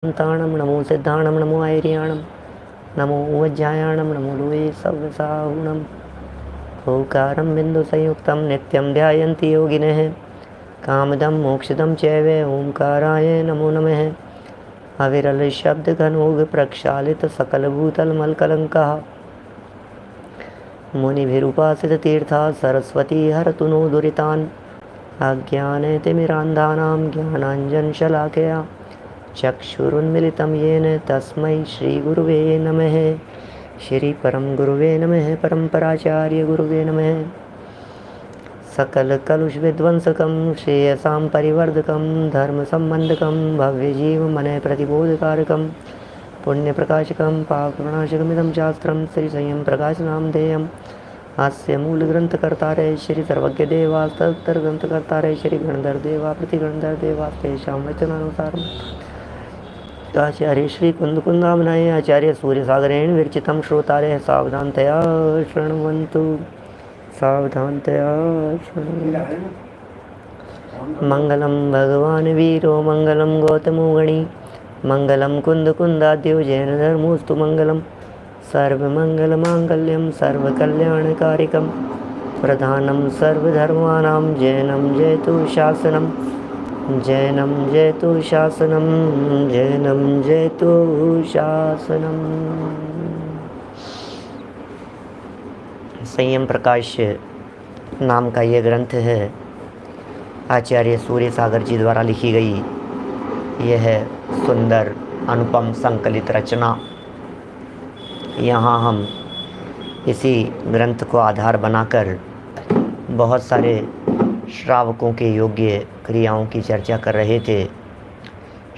ताणं नमो सिद्धाणं नमो ऐर्याणं नमो वज्रायाणं नमो लोये सव्यसाहुणम् ओंकारं बिन्दुसंयुक्तं नित्यं ध्यायन्ति योगिनः कामदं मोक्षदं चैव ओंकाराय नमो नमः अविरलशब्दघनोग प्रक्षालितसकलभूतलमलकलङ्कः मुनिभिरुपासिततीर्था सरस्वती हरतु नो दुरितान् अज्ञानतिमिरान्धानां ज्ञानाञ्जनशलाकया चक्षुरुन्मिलितं येन तस्मै श्रीगुरुवे नमः। श्री परम गुरुवे नमः। परम्पराचार्य गुरुवे नमः। सकलकलुषविध्वंसकं श्रेयसां परिवर्धकं धर्मसम्बन्धकं भव्यजीवमनः प्रतिबोधकारकं पुण्यप्रकाशकं पापप्रणाशकमिदं शास्त्रं श्रीसंयं प्रकाशनामधेयम् अस्य मूलग्रन्थकर्तारः श्री सर्वज्ञदेवास्तग्रन्थकर्तारः श्री गणधरदेवा प्रतिगणधरदेवास्तेषां वचनानुसारम् आचार्य श्री कुन्दकुन्दामनाय आचार्य सूर्यसागरेण विरचितं श्रोतारः सावधानतया शृण्वन्तु सावधानतया शृण्वन्तु। मङ्गलं भगवान् वीरो मङ्गलं गौतमो गणी मङ्गलं कुन्दकुन्दाद्यो जैनधर्मोऽस्तु मङ्गलं सर्वमङ्गलमाङ्गल्यं सर्वकल्याणकारिकं प्रधानं सर्वधर्माणां जैनं जयतु शासनं जैनं जयतु शासनं जैनं जयतु शासनं। संयम प्रकाश नाम का ये ग्रंथ है आचार्य सूर्य सागर जी द्वारा लिखी गई यह सुंदर अनुपम संकलित रचना। यहाँ हम इसी ग्रंथ को आधार बनाकर बहुत सारे श्रावकों के योग्य क्रियाओं की चर्चा कर रहे थे।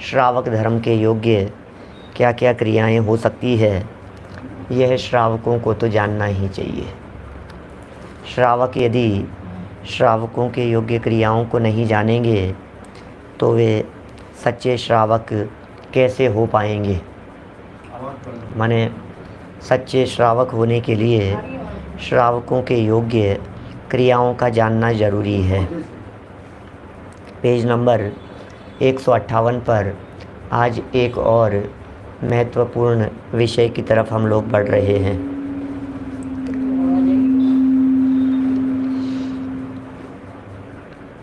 श्रावक धर्म के योग्य क्या क्या क्रियाएं हो सकती है यह श्रावकों को तो जानना ही चाहिए। श्रावक यदि श्रावकों के योग्य क्रियाओं को नहीं जानेंगे तो वे सच्चे श्रावक कैसे हो पाएंगे। माने सच्चे श्रावक होने के लिए श्रावकों के योग्य क्रियाओं का जानना जरूरी है। पेज नंबर 158 पर आज एक और महत्वपूर्ण विषय की तरफ हम लोग बढ़ रहे हैं।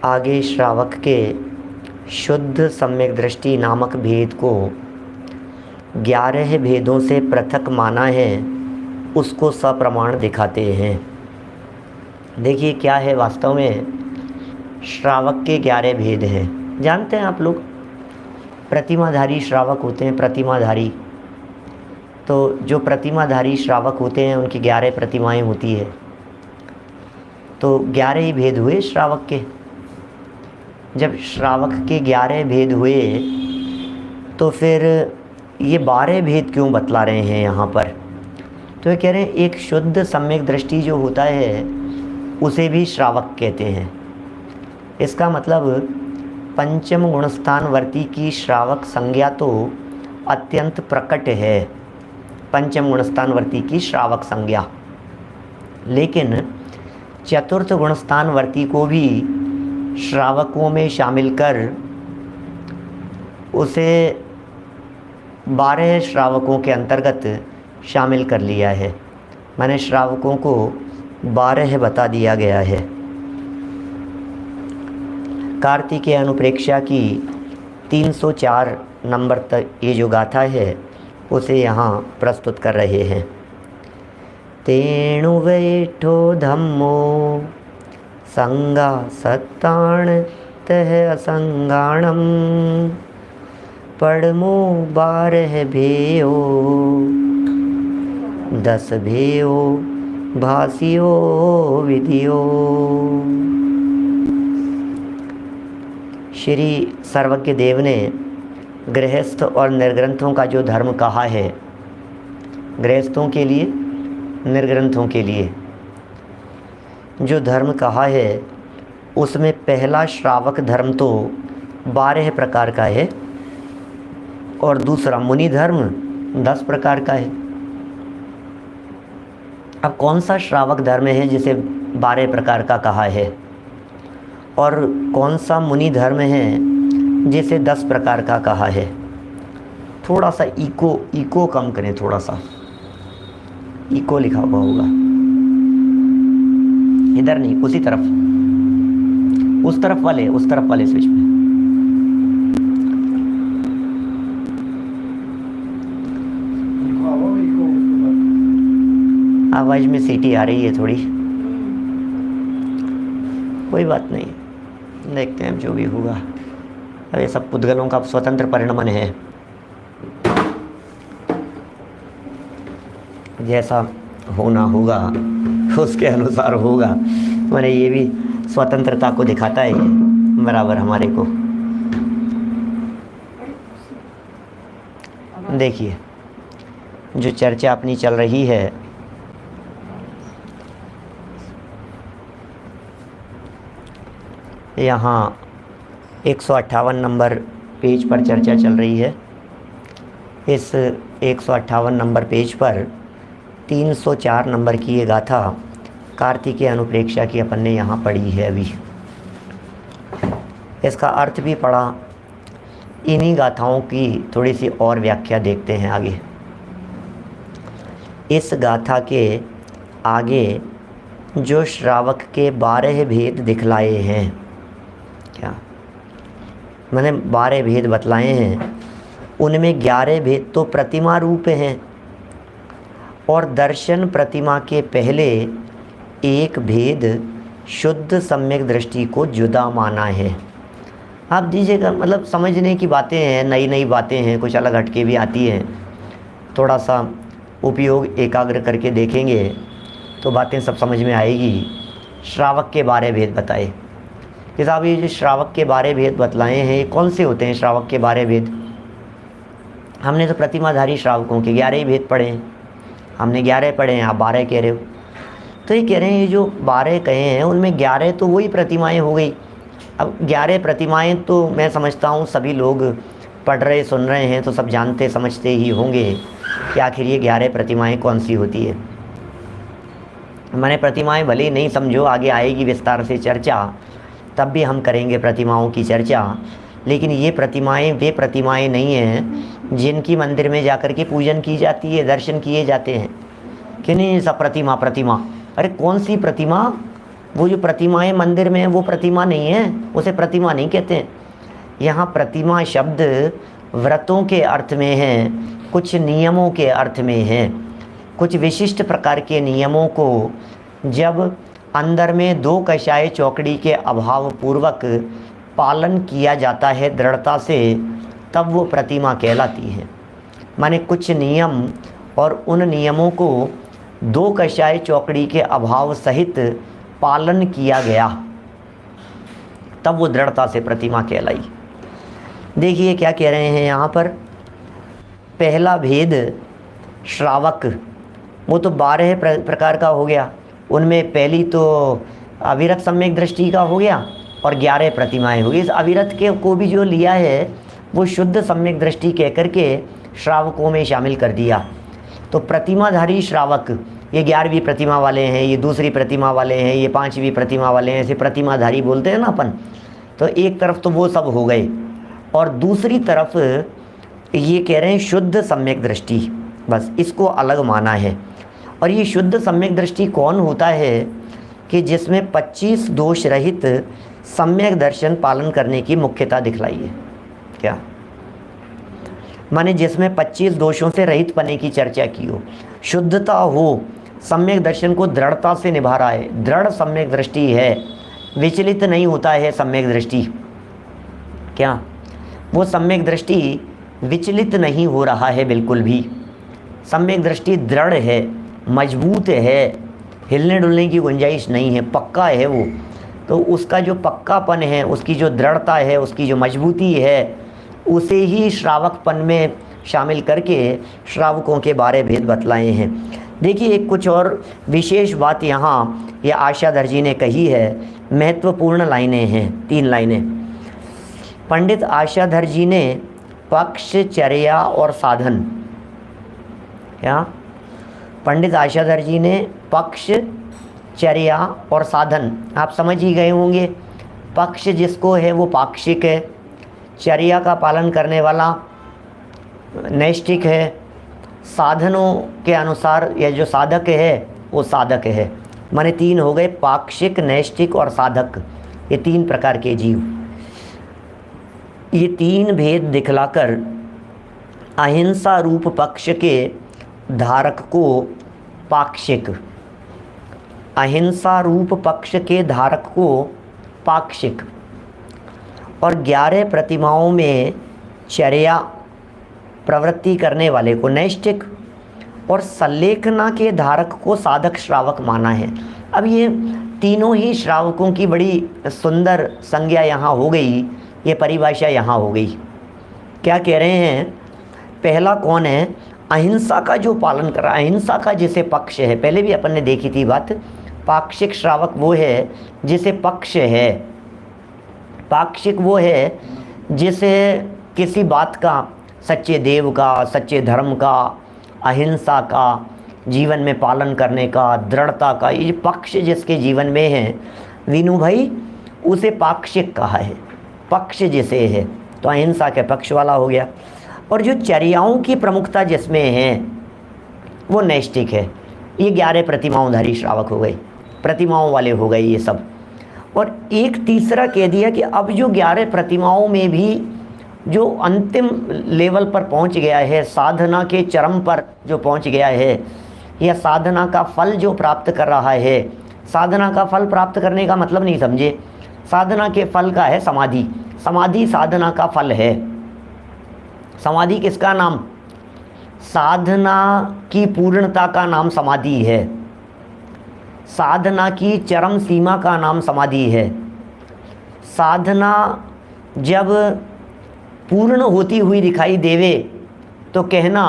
आगे श्रावक के शुद्ध सम्यक दृष्टि नामक भेद को 11 भेदों से पृथक माना है, उसको सप्रमाण दिखाते हैं। देखिए क्या है वास्तव में श्रावक के 11 भेद हैं। जानते हैं आप लोग प्रतिमाधारी श्रावक होते हैं। प्रतिमाधारी तो जो प्रतिमाधारी श्रावक होते हैं उनकी 11 प्रतिमाएं होती है। तो 11 ही भेद हुए श्रावक के। जब श्रावक के 11 भेद हुए तो फिर ये 12 भेद क्यों बतला रहे हैं यहाँ पर। तो ये कह रहे हैं एक शुद्ध सम्यक दृष्टि जो होता है उसे भी श्रावक कहते हैं। इसका मतलब पंचम गुणस्थानवर्ती की श्रावक संज्ञा तो अत्यंत प्रकट है, पंचम गुणस्थानवर्ती की श्रावक संज्ञा, लेकिन चतुर्थ गुणस्थानवर्ती को भी श्रावकों में शामिल कर उसे 12 श्रावकों के अंतर्गत शामिल कर लिया है। मैंने श्रावकों को 12 बता दिया गया है। कार्तिकेय अनुप्रेक्षा की 304 नंबर तक ये जो गाथा है उसे यहाँ प्रस्तुत कर रहे हैं। तेणु वैठो धम्मो संगा सत्ताण तह असंगाणम पड़मो 12 भेयो 10 भेयो भासियो विधियो। श्री सर्वज्ञ देव ने गृहस्थ और निर्ग्रंथों का जो धर्म कहा है, गृहस्थों के लिए निर्ग्रंथों के लिए जो धर्म कहा है उसमें पहला श्रावक धर्म तो 12 प्रकार का है और दूसरा मुनि धर्म 10 प्रकार का है। अब कौन सा श्रावक धर्म है जिसे 12 प्रकार का कहा है और कौन सा मुनि धर्म है जिसे 10 प्रकार का कहा है। थोड़ा सा इको कम करें, थोड़ा सा इको लिखा हुआ होगा, इधर नहीं, उसी तरफ, उस तरफ वाले स्विच में। आवाज में सीटी आ रही है थोड़ी, कोई बात नहीं, देखते हैं जो भी होगा। अब ये सब पुद्गलों का स्वतंत्र परिणमन है, जैसा होना होगा उसके अनुसार होगा। मैंने ये भी स्वतंत्रता को दिखाता है बराबर हमारे को। देखिए जो चर्चा अपनी चल रही है, यहाँ 158 नंबर पेज पर चर्चा चल रही है। इस 158 नंबर पेज पर 304 नंबर की ये गाथा कार्तिकेय अनुप्रेक्षा की अपन ने यहाँ पढ़ी है। अभी इसका अर्थ भी पढ़ा, इन्हीं गाथाओं की थोड़ी सी और व्याख्या देखते हैं आगे। इस गाथा के आगे जो श्रावक के 12 भेद दिखलाए हैं, क्या मैंने 12 भेद बतलाए हैं, उनमें 11 भेद तो प्रतिमा रूप हैं और दर्शन प्रतिमा के पहले एक भेद शुद्ध सम्यक दृष्टि को जुदा माना है। आप दीजिएगा, मतलब समझने की बातें हैं, नई नई बातें हैं, कुछ अलग हटके भी आती हैं। थोड़ा सा उपयोग एकाग्र करके देखेंगे तो बातें सब समझ में आएगी। श्रावक के 12 भेद बताए कि साहब, ये जो श्रावक के 12 भेद बतलाए हैं, ये कौन से होते हैं श्रावक के 12 भेद? हमने तो प्रतिमाधारी श्रावकों के 11 ही भेद पढ़े हैं, हमने 11 पढ़े हैं, आप 12 कह रहे हो। तो ये कह रहे हैं ये जो 12 कहे हैं उनमें 11 तो वही प्रतिमाएं हो गई। अब 11 प्रतिमाएं तो मैं समझता हूँ सभी लोग पढ़ रहे सुन रहे हैं तो सब जानते समझते ही होंगे कि आखिर ये 11 प्रतिमाएं कौन सी होती है। मैंने प्रतिमाएं भले ही नहीं समझो, आगे आएगी विस्तार से चर्चा, तब भी हम करेंगे प्रतिमाओं की चर्चा। लेकिन ये प्रतिमाएं वे प्रतिमाएं नहीं हैं जिनकी मंदिर में जाकर के पूजन की जाती है, दर्शन किए जाते हैं कि नहीं। सब प्रतिमा, अरे कौन सी प्रतिमा? वो जो प्रतिमाएं मंदिर में है वो प्रतिमा नहीं है, उसे प्रतिमा नहीं कहते हैं। यहाँ प्रतिमा शब्द व्रतों के अर्थ में है, कुछ नियमों के अर्थ में है। कुछ विशिष्ट प्रकार के नियमों को जब अंदर में 2 कषाय चौकड़ी के अभाव पूर्वक पालन किया जाता है दृढ़ता से, तब वो प्रतिमा कहलाती है। माने कुछ नियम और उन नियमों को 2 कषाय चौकड़ी के अभाव सहित पालन किया गया, तब वो दृढ़ता से प्रतिमा कहलाई। देखिए क्या कह रहे हैं यहाँ पर। पहला भेद श्रावक, वो तो 12 प्रकार का हो गया। उनमें पहली तो अविरत सम्यक दृष्टि का हो गया और 11 प्रतिमाएं हो गई। इस अविरत के को भी जो लिया है वो शुद्ध सम्यक दृष्टि कह करके श्रावकों में शामिल कर दिया। तो प्रतिमाधारी श्रावक, ये 11वीं प्रतिमा वाले हैं, ये दूसरी प्रतिमा वाले हैं, ये 5वीं प्रतिमा वाले हैं, ऐसे प्रतिमाधारी बोलते हैं ना अपन। तो एक तरफ तो वो सब हो गए और दूसरी तरफ ये कह रहे हैं शुद्ध सम्यक दृष्टि, बस इसको अलग माना है। और ये शुद्ध सम्यक दृष्टि कौन होता है कि जिसमें 25 दोष रहित सम्यक दर्शन पालन करने की मुख्यता दिखलाई है। क्या माने जिसमें 25 दोषों से रहित पने की चर्चा की हो, शुद्धता हो, सम्यक दर्शन को दृढ़ता से निभा रहा है, दृढ़ सम्यक दृष्टि है, विचलित नहीं होता है सम्यक दृष्टि। क्या वो सम्यक दृष्टि विचलित नहीं हो रहा है बिल्कुल भी, सम्यक दृष्टि दृढ़ है, मजबूत है, हिलने डुलने की गुंजाइश नहीं है, पक्का है वो। तो उसका जो पक्कापन है, उसकी जो दृढ़ता है, उसकी जो मजबूती है, उसे ही श्रावकपन में शामिल करके श्रावकों के 12 भेद बतलाए हैं। देखिए एक कुछ और विशेष बात यहाँ ये आशाधर जी ने कही है, महत्वपूर्ण लाइनें हैं, 3 लाइनें। पंडित आशाधर जी ने पक्ष, चर्या और साधन, क्या पंडित आशाधर जी ने पक्ष, चर्या और साधन आप समझ ही गए होंगे। पक्ष जिसको है वो पाक्षिक है, चर्या का पालन करने वाला नैष्ठिक है, साधनों के अनुसार या जो साधक है वो साधक है। माने 3 हो गए, पाक्षिक, नैष्ठिक और साधक, ये 3 प्रकार के जीव। ये 3 भेद दिखलाकर अहिंसा रूप पक्ष के धारक को पाक्षिक, अहिंसा रूप पक्ष के धारक को पाक्षिक और 11 प्रतिमाओं में चर्या प्रवृत्ति करने वाले को नैष्ठिक और संलेखना के धारक को साधक श्रावक माना है। अब ये तीनों ही श्रावकों की बड़ी सुंदर संज्ञा यहाँ हो गई, ये परिभाषा यहाँ हो गई। क्या कह रहे हैं? पहला कौन है? अहिंसा का जो पालन कर रहा है, अहिंसा का जिसे पक्ष है। पहले भी अपन ने देखी थी बात, पाक्षिक श्रावक वो है जिसे पक्ष है, पाक्षिक वो है जिसे किसी बात का, सच्चे देव का, सच्चे धर्म का, अहिंसा का, जीवन में पालन करने का, दृढ़ता का, ये पक्ष जिसके जीवन में है वीनू भाई, उसे पाक्षिक कहा है। पक्ष जिसे है तो अहिंसा के पक्ष वाला हो गया। और जो चर्याओं की प्रमुखता जिसमें है वो नैष्ठिक है। ये 11 प्रतिमाओंधारी श्रावक हो गए, प्रतिमाओं वाले हो गए ये सब। और एक तीसरा कह दिया कि अब जो 11 प्रतिमाओं में भी जो अंतिम लेवल पर पहुंच गया है, साधना के चरम पर जो पहुंच गया है, या साधना का फल जो प्राप्त कर रहा है, साधना का फल प्राप्त करने का मतलब नहीं समझे, साधना के फल का है समाधि, समाधि साधना का फल है। समाधि किसका नाम? साधना की पूर्णता का नाम समाधि है, साधना की चरम सीमा का नाम समाधि है। साधना जब पूर्ण होती हुई दिखाई देवे तो कहना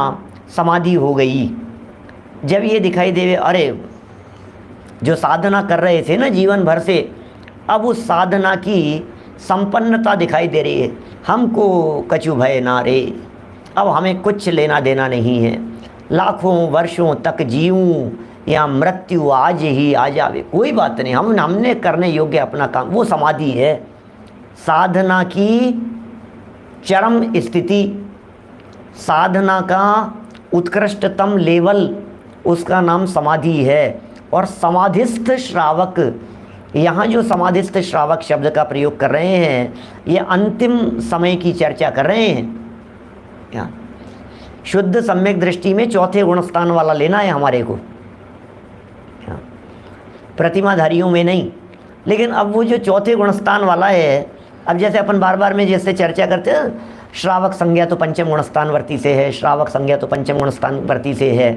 समाधि हो गई। जब ये दिखाई देवे अरे जो साधना कर रहे थे ना जीवन भर से, अब उस साधना की संपन्नता दिखाई दे रही है, हमको कछु भय ना रे, अब हमें कुछ लेना देना नहीं है, लाखों वर्षों तक जीऊं या मृत्यु आज ही आ जावे, कोई बात नहीं, हमने करने योग्य अपना काम, वो समाधि है। साधना की चरम स्थिति, साधना का उत्कृष्टतम लेवल, उसका नाम समाधि है। और समाधिस्थ श्रावक, यहाँ जो समाधिस्थ श्रावक शब्द का प्रयोग कर रहे हैं, ये अंतिम समय की चर्चा कर रहे हैं। शुद्ध सम्यक दृष्टि में चौथे गुणस्थान वाला लेना है हमारे को, प्रतिमाधारियों में नहीं। लेकिन अब वो जो चौथे गुणस्थान वाला है, अब जैसे अपन बार बार में जैसे चर्चा करते हैं, श्रावक संज्ञा तो पंचम गुणस्थान वर्ती से है, श्रावक संज्ञा तो पंचम गुणस्थान वर्ती से है।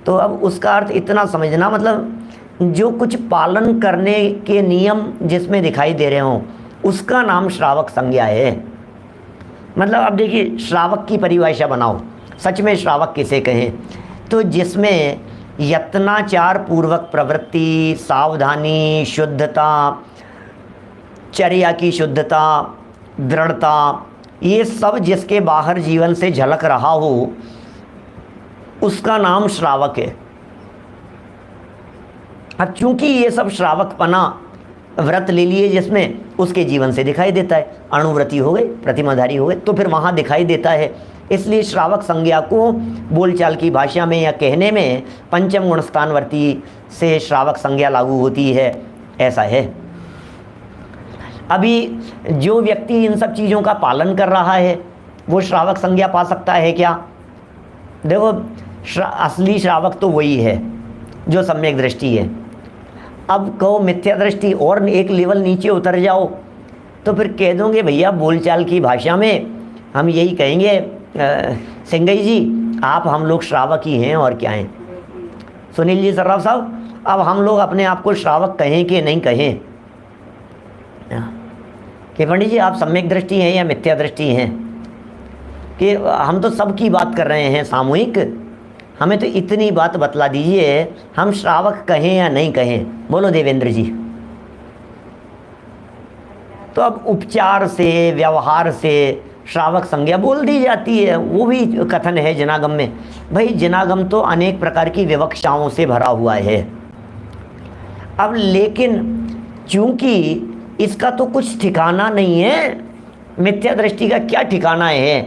तो अब उसका अर्थ इतना समझना, मतलब जो कुछ पालन करने के नियम जिसमें दिखाई दे रहे हों उसका नाम श्रावक संज्ञा है। मतलब अब देखिए, श्रावक की परिभाषा बनाओ, सच में श्रावक किसे कहें? तो जिसमें यत्नाचार पूर्वक प्रवृत्ति, सावधानी, शुद्धता, चर्या की शुद्धता, दृढ़ता, ये सब जिसके बाहर जीवन से झलक रहा हो उसका नाम श्रावक है। अब चूंकि ये सब श्रावकपना व्रत ले लिए जिसमें, उसके जीवन से दिखाई देता है, अणुव्रती हो गए, प्रतिमाधारी हो गए, तो फिर वहाँ दिखाई देता है। इसलिए श्रावक संज्ञा को बोलचाल की भाषा में या कहने में पंचम गुणस्थानवर्ती से श्रावक संज्ञा लागू होती है, ऐसा है। अभी जो व्यक्ति इन सब चीज़ों का पालन कर रहा है वो श्रावक संज्ञा पा सकता है क्या? देखो, असली श्रावक तो वही है जो सम्यक दृष्टि है। अब कहो मिथ्या दृष्टि और एक लेवल नीचे उतर जाओ तो फिर कह दोगे भैया बोलचाल की भाषा में हम यही कहेंगे, सिंगई जी आप हम लोग श्रावक ही हैं और क्या हैं। सुनील जी सर्राफ साहब, अब हम लोग अपने आप को श्रावक कहें कि नहीं कहें? कि पंडित जी आप सम्यक दृष्टि हैं या मिथ्या दृष्टि हैं? कि हम तो सबकी बात कर रहे हैं सामूहिक, हमें तो इतनी बात बतला दीजिए, हम श्रावक कहें या नहीं कहें? बोलो देवेंद्र जी। तो अब उपचार से, व्यवहार से श्रावक संज्ञा बोल दी जाती है, वो भी कथन है जनागम में। भाई जनागम तो अनेक प्रकार की विवक्षाओं से भरा हुआ है। अब लेकिन चूंकि इसका तो कुछ ठिकाना नहीं है, मिथ्या दृष्टि का क्या ठिकाना है?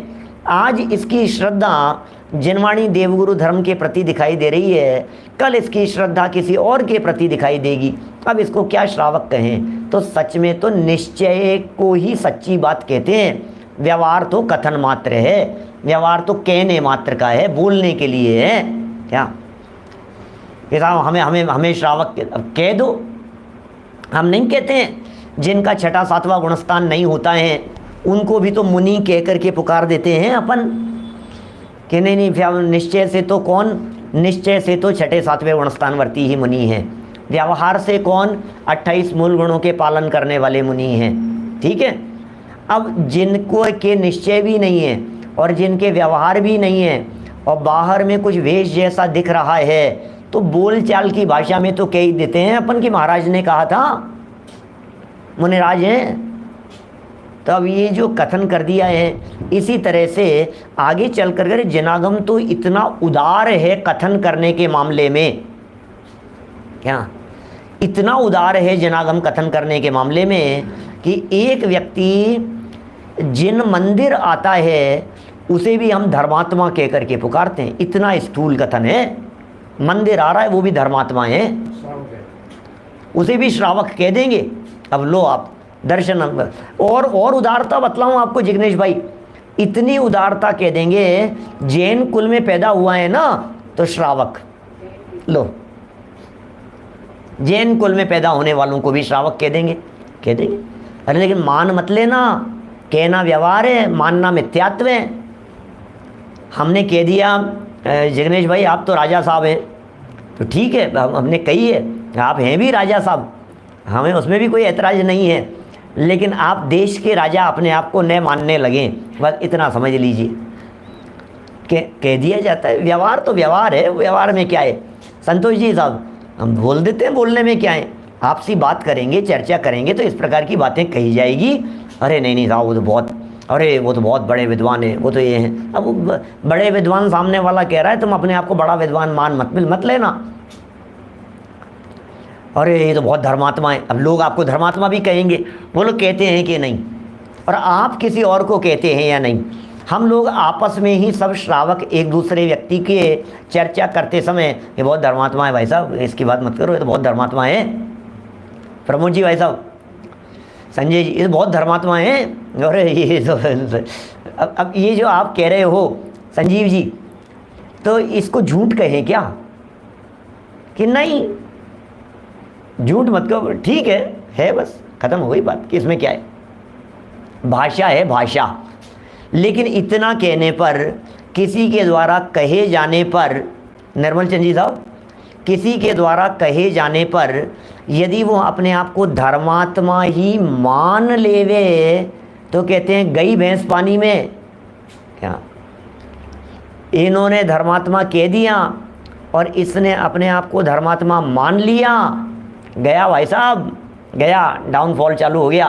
आज इसकी श्रद्धा जिनवाणी देवगुरु धर्म के प्रति दिखाई दे रही है, कल इसकी श्रद्धा किसी और के प्रति दिखाई देगी। अब इसको क्या श्रावक कहें? तो सच में तो निश्चय को ही सच्ची बात कहते हैं। व्यवहार तो कथन मात्र है, व्यवहार तो कहने मात्र का है, बोलने के लिए है। क्या कि साहब हमें हमें हमें श्रावक कह दो, हम नहीं कहते हैं। जिनका छठा सातवां गुणस्थान नहीं होता है उनको भी तो मुनि कह करके पुकार देते हैं अपन कि नहीं निश्चय से तो कौन, निश्चय से तो छठे सातवें गुणस्थानवर्ती ही मुनि हैं। व्यवहार से कौन, 28 मूल गुणों के पालन करने वाले मुनि हैं। ठीक है। अब जिनको के निश्चय भी नहीं है और जिनके व्यवहार भी नहीं है और बाहर में कुछ वेश जैसा दिख रहा है, तो बोलचाल की भाषा में तो कह ही देते हैं अपन कि महाराज ने कहा था, मुनिराज हैं। तो अब ये जो कथन कर दिया है, इसी तरह से आगे चल कर जनागम तो इतना उदार है कथन करने के मामले में। क्या इतना उदार है जनागम कथन करने के मामले में कि एक व्यक्ति जिन मंदिर आता है उसे भी हम धर्मात्मा कह करके पुकारते हैं। इतना स्थूल कथन है। मंदिर आ रहा है वो भी धर्मात्मा है, उसे भी श्रावक कह देंगे। अब लो आप दर्शन। और उदारता बतलाऊं आपको जिग्नेश भाई, इतनी उदारता कह देंगे, जैन कुल में पैदा हुआ है ना तो श्रावक लो, जैन कुल में पैदा होने वालों को भी श्रावक कह देंगे, कह देंगे। अरे लेकिन मान मत लेना, कहना व्यवहार है, मानना मिथ्यात्व है। हमने कह दिया जिग्नेश भाई आप तो राजा साहब हैं, तो ठीक है, हमने कही है आप हैं भी राजा साहब, हमें उसमें भी कोई ऐतराज़ नहीं है। लेकिन आप देश के राजा अपने आप को न मानने लगें, बस इतना समझ लीजिए। कह दिया जाता है। व्यवहार तो व्यवहार है, व्यवहार में क्या है संतोष जी साहब, हम बोल देते हैं, बोलने में क्या है। आपसी बात करेंगे, चर्चा करेंगे तो इस प्रकार की बातें कही जाएगी। अरे नहीं साहब वो तो बहुत, अरे वो तो बहुत बड़े विद्वान हैं, वो तो ये हैं। अब बड़े विद्वान सामने वाला कह रहा है, तुम अपने आप को बड़ा विद्वान मान मत लेना। अरे ये तो बहुत धर्मात्मा है, अब लोग आपको धर्मात्मा भी कहेंगे, वो लोग कहते हैं कि नहीं, और आप किसी और को कहते हैं या नहीं। हम लोग आपस में ही सब श्रावक एक दूसरे व्यक्ति के चर्चा करते समय, ये बहुत धर्मात्मा है भाई साहब, इसकी बात मत करो, ये तो बहुत धर्मात्मा है। प्रमोद जी भाई साहब, संजय जी, ये तो बहुत धर्मात्मा है। अरे ये तो अब ये जो आप कह रहे हो संजीव जी, तो इसको झूठ कहें क्या कि नहीं? झूठ मत कहो, ठीक है बस खत्म हो गई बात कि इसमें क्या है। भाषा है भाषा, लेकिन इतना कहने पर, किसी के द्वारा कहे जाने पर, निर्मल चंद जी साहब, किसी के द्वारा कहे जाने पर यदि वो अपने आप को धर्मात्मा ही मान लेवे तो कहते हैं गई भैंस पानी में। क्या इन्होंने धर्मात्मा कह दिया और इसने अपने आप को धर्मात्मा मान लिया, गया भाई साहब, गया, डाउनफॉल चालू हो गया।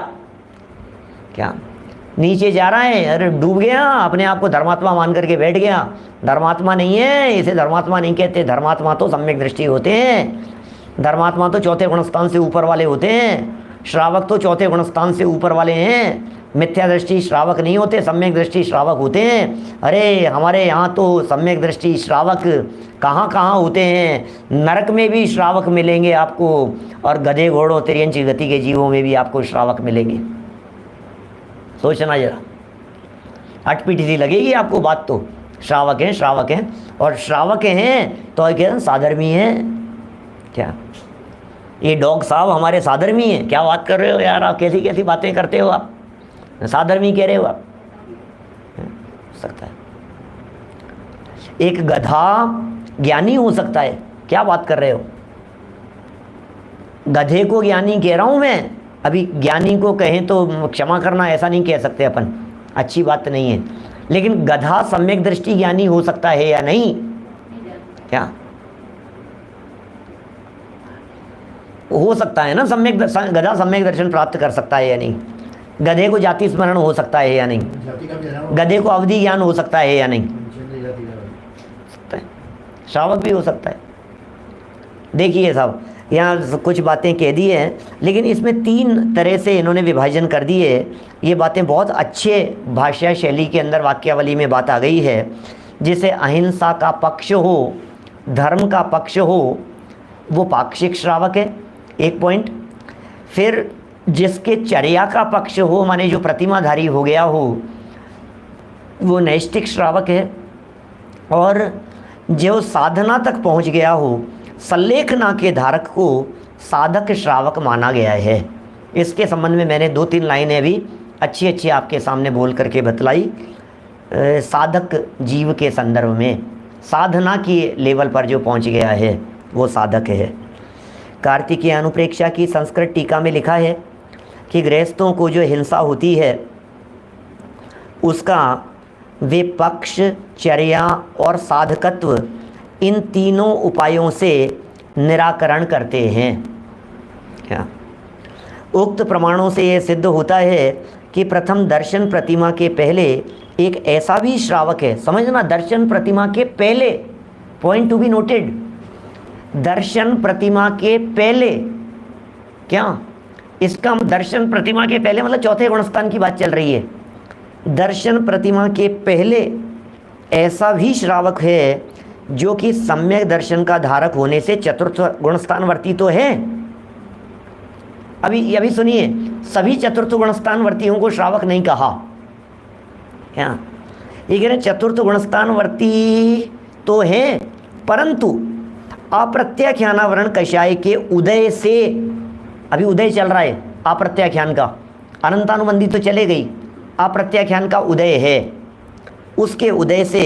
क्या नीचे जा रहा है, अरे डूब गया, अपने आप को धर्मात्मा मान करके बैठ गया। धर्मात्मा नहीं है, इसे धर्मात्मा नहीं कहते। धर्मात्मा तो सम्यक दृष्टि होते हैं, धर्मात्मा तो चौथे गुणस्थान से ऊपर वाले होते हैं, श्रावक तो चौथे गुणस्थान से ऊपर वाले हैं। मिथ्या दृष्टि श्रावक नहीं होते, सम्यक दृष्टि श्रावक होते हैं। अरे हमारे यहाँ तो सम्यक दृष्टि श्रावक कहाँ कहाँ होते हैं, नरक में भी श्रावक मिलेंगे आपको, और गधे घोड़ों तिर्यंच गति के जीवों में भी आपको श्रावक मिलेंगे। सोचना जरा, अटपीटी सी लगेगी आपको बात, तो श्रावक हैं, श्रावक हैं, और श्रावक हैं तो क्या साधर्मी हैं। क्या ये डॉग साहब हमारे साधर्मी हैं? क्या बात कर रहे हो यार आप, कैसी कैसी बातें करते हो आप, साधर्मी कह रहे हो आप? सकता है एक गधा ज्ञानी हो सकता है, क्या बात कर रहे हो? गधे को ज्ञानी कह रहा हूं मैं, अभी ज्ञानी को कहें तो क्षमा करना, ऐसा नहीं कह सकते अपन, अच्छी बात नहीं है। लेकिन गधा सम्यक दृष्टि ज्ञानी हो सकता है या नहीं? क्या हो सकता है ना, गधा सम्यक दर्शन प्राप्त कर सकता है या नहीं? गधे को जाति स्मरण हो सकता है या नहीं? गधे को अवधि ज्ञान हो सकता है या नहीं? सकता है। श्रावक भी हो सकता है। देखिए साहब, यहाँ कुछ बातें कह दी हैं, लेकिन इसमें 3 तरह से इन्होंने विभाजन कर दिए। ये बातें बहुत अच्छे भाषा शैली के अंदर वाक्यावली में बात आ गई है। जिसे अहिंसा का पक्ष हो, धर्म का पक्ष हो, वो पाक्षिक श्रावक है, एक पॉइंट। फिर जिसके चर्या का पक्ष हो, माने जो प्रतिमाधारी हो गया हो, वो नैष्ठिक श्रावक है। और जो साधना तक पहुंच गया हो, सल्लेखना के धारक को साधक श्रावक माना गया है। इसके संबंध में मैंने 2-3 लाइनें भी अच्छी अच्छी आपके सामने बोल करके बतलाई। साधक जीव के संदर्भ में साधना की लेवल पर जो पहुंच गया है वो साधक है। कार्तिकीय अनुप्रेक्षा की संस्कृत टीका में लिखा है कि गृहस्थों को जो हिंसा होती है उसका वे पक्ष, चर्या और साधकत्व, इन तीनों उपायों से निराकरण करते हैं। क्या उक्त प्रमाणों से यह सिद्ध होता है कि प्रथम दर्शन प्रतिमा के पहले एक ऐसा भी श्रावक है। समझना, दर्शन प्रतिमा के पहले, पॉइंट टू बी नोटेड, दर्शन प्रतिमा के पहले। क्या इसका दर्शन प्रतिमा के पहले मतलब चौथे गुणस्थान की बात चल रही है। दर्शन प्रतिमा के पहले ऐसा भी श्रावक है जो कि सम्यक दर्शन का धारक होने से चतुर्थ गुणस्थानवर्ती तो है। अभी सुनिए, सभी चतुर्थ गुणस्थानवर्तियों को श्रावक नहीं कहा। क्या ये कह रहे, चतुर्थ गुणस्थानवर्ती तो है, परंतु अप्रत्याख्यानावरण कषाय के उदय से, अभी उदय चल रहा है अप्रत्याख्यान का, अनंतानुबंधी तो चले गई, अप्रत्याख्यान का उदय है। उसके उदय से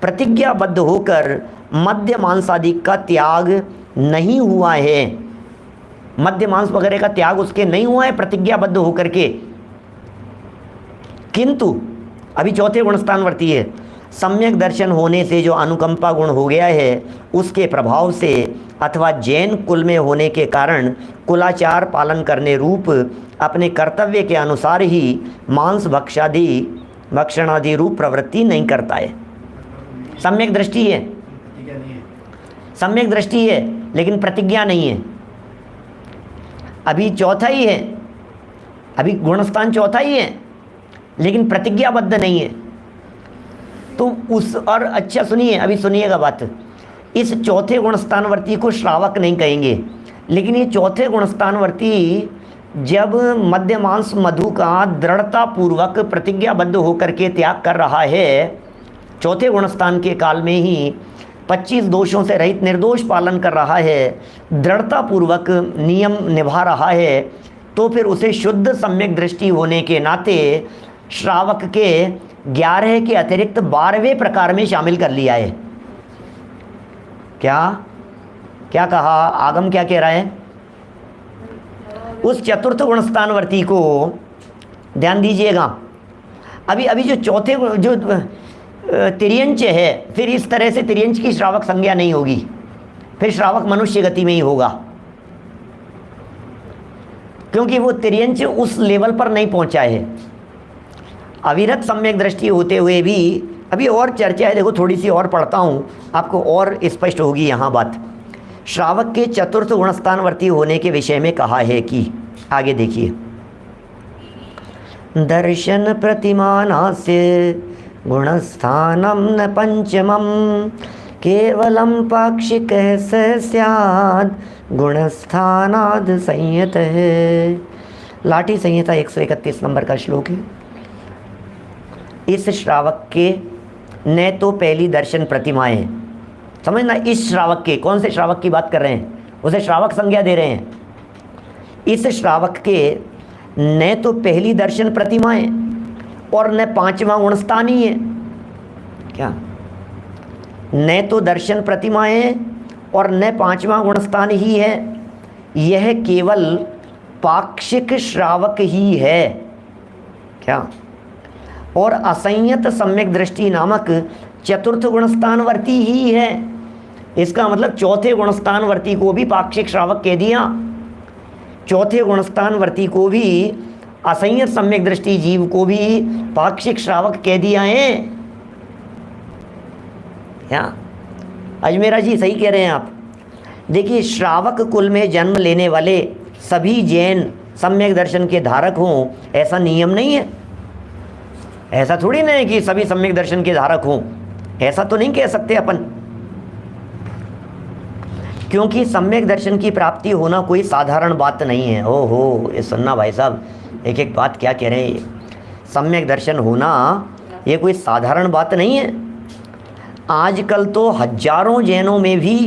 प्रतिज्ञाबद्ध होकर मध्य मांस आदि का त्याग नहीं हुआ है। मध्य मांस वगैरह का त्याग उसके नहीं हुआ है प्रतिज्ञाबद्ध होकर के, किंतु अभी चौथे गुणस्थानवर्ती है। सम्यक दर्शन होने से जो अनुकंपा गुण हो गया है उसके प्रभाव से अथवा जैन कुल में होने के कारण कुलाचार पालन करने रूप अपने कर्तव्य के अनुसार ही मांस भक्षणादि रूप प्रवृत्ति नहीं करता है। सम्यक दृष्टि है, सम्यक दृष्टि है, लेकिन प्रतिज्ञा नहीं है। अभी चौथा ही है, अभी गुणस्थान चौथा ही है, लेकिन प्रतिज्ञाबद्ध नहीं है। तो उस, और अच्छा सुनिए, अभी सुनिएगा बात, इस चौथे गुणस्थानवर्ती को श्रावक नहीं कहेंगे, लेकिन ये चौथे गुणस्थानवर्ती जब मध्य मांस मधु का दृढ़तापूर्वक प्रतिज्ञाबद्ध होकर के त्याग कर रहा है, चौथे गुणस्थान के काल में ही 25 दोषों से रहित निर्दोष पालन कर रहा है, दृढ़तापूर्वक नियम निभा रहा है, तो फिर उसे शुद्ध सम्यक दृष्टि होने के नाते श्रावक के 11 के अतिरिक्त 12वें प्रकार में शामिल कर लिया है। क्या क्या कहा आगम, क्या कह रहा है? उस चतुर्थ गुणस्थानवर्ती को ध्यान दीजिएगा। अभी जो चौथे जो तिर्यंच है, फिर इस तरह से तिर्यंच की श्रावक संज्ञा नहीं होगी, फिर श्रावक मनुष्य गति में ही होगा, क्योंकि वो तिर्यंच उस लेवल पर नहीं पहुंचा है। अविरत सम्यक दृष्टि होते हुए भी अभी और चर्चा है, देखो थोड़ी सी और पढ़ता हूँ, आपको और स्पष्ट होगी यहाँ बात। श्रावक के चतुर्थ गुणस्थानवर्ती होने के विषय में कहा है कि, आगे देखिए, दर्शन प्रतिमानास्य गुणस्थानम न पंचमम केवलम पाक्षिकः स्याद् गुणस्थानाद् संयतः। लाठी संहिता 131 नंबर का श्लोक है। इस श्रावक के न तो पहली दर्शन प्रतिमाएं, समझना, इस श्रावक के, कौन से श्रावक की बात कर रहे हैं, उसे श्रावक संज्ञा दे रहे हैं। इस श्रावक के न तो पहली दर्शन प्रतिमाएं और न 5वां गुणस्थान ही है। क्या? न तो दर्शन प्रतिमाएं और न 5वां गुणस्थान ही है, यह केवल पाक्षिक श्रावक ही है। क्या? और असंयत सम्यक दृष्टि नामक चतुर्थ गुणस्थानवर्ती ही है। इसका मतलब चौथे गुणस्थानवर्ती को भी पाक्षिक श्रावक कह दिया, चौथे गुणस्थानवर्ती को भी, असंयत सम्यक दृष्टि जीव को भी पाक्षिक श्रावक कह दिया है। क्या अजमेरा जी सही कह रहे हैं आप? देखिए, श्रावक कुल में जन्म लेने वाले सभी जैन सम्यक दर्शन के धारक हों, ऐसा नियम नहीं है। ऐसा थोड़ी ना है कि सभी सम्यक दर्शन के धारक हों, ऐसा तो नहीं कह सकते अपन, क्योंकि सम्यक दर्शन की प्राप्ति होना कोई साधारण बात नहीं है। ओहो, ये सुनना भाई साहब, एक एक बात क्या कह रहे हैं। सम्यक दर्शन होना ये कोई साधारण बात नहीं है। आजकल तो हजारों जैनों में भी